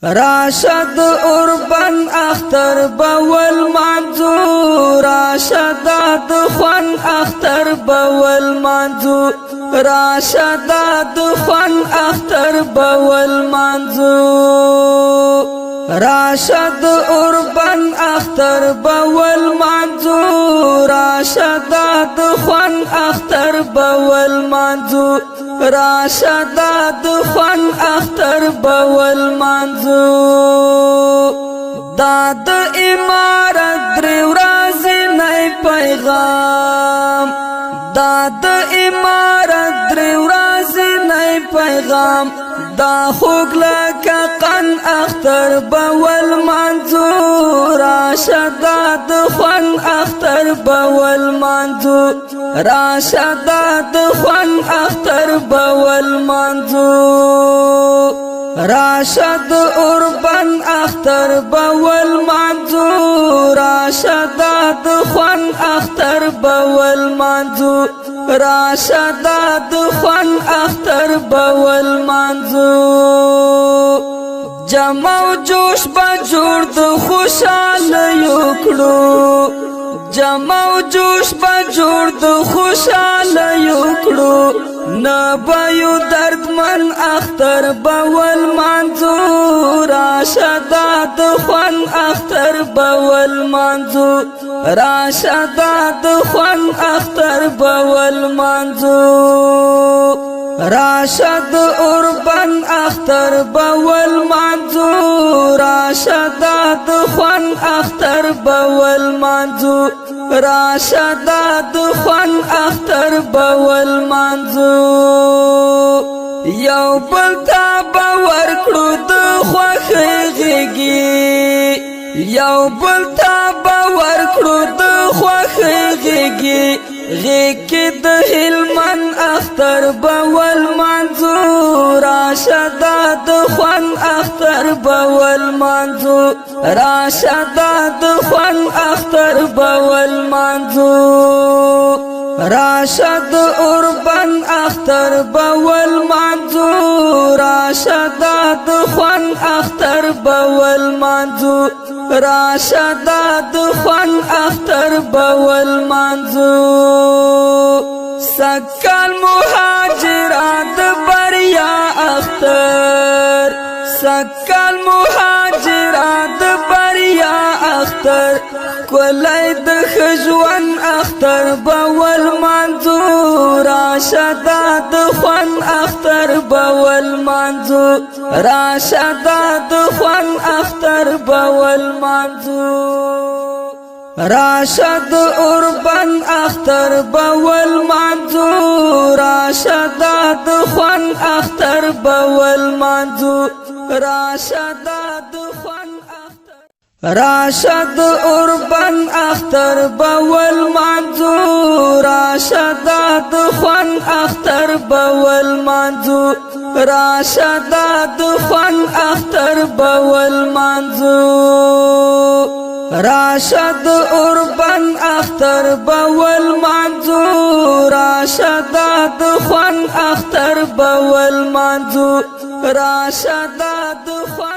راشد اوربن اختر بول منظور راشد دخون اختر بول منظور راشد دخون اختر بول منظور راشد اوربن اختر بول منظور راشد دخون اختر بول منظور راشد دخون اختر بول منظور داد امارت درې ورځې نه پیغام داد امارت درې ورځې نه پیغام دا خوږ لکه قن اختر بول منظور راشد دخون اختر بول منظور راشد دخون اختر بول منظور راشد اوربن اختر بول منظور راشد دخون اختر بول منظور راشد دخون اختر بول منظور جمع و جوش بجوړ د خوشاله یوکړو جمع و جوش بجوړ د خوشاله یوکړو نبایو دردمن اختر بول منظور راشد دخون اختر بول منظور راشد دخون اختر بول منظور راشد اوربن اختر بول منظور راشد دخون اختر بول منظور راشد دخون اختر بول منظور یو بل تا باور کړو د خوښۍ غېږې یو بل تا باور کړو د خوښۍ غېږې غېږ د هلمند اختر بول منظور راشد دخون اختر بول منظور راشد دخون اختر بول منظور راشد اوربن اختر بول منظور راشد دخون اختر بول منظور راشد دخون اختر بول منظور سکل مهاجرات بریا اختر سکل مهاجرات بریا اختر کولای د خجوان اختر بول منظور راشد دخون اختر بول منظور راشد دخون اختر بول منظور راشد اوربن اختر بول منظور راشد دخون اختر بول منظور راشد دخون راشد اوربن اختر بول منظور راشد دخون اختر بول منظور راشد دخون اختر بول منظور راشد اوربن اختر بول منظور راشد دخون اختر بول منظور راشد دخون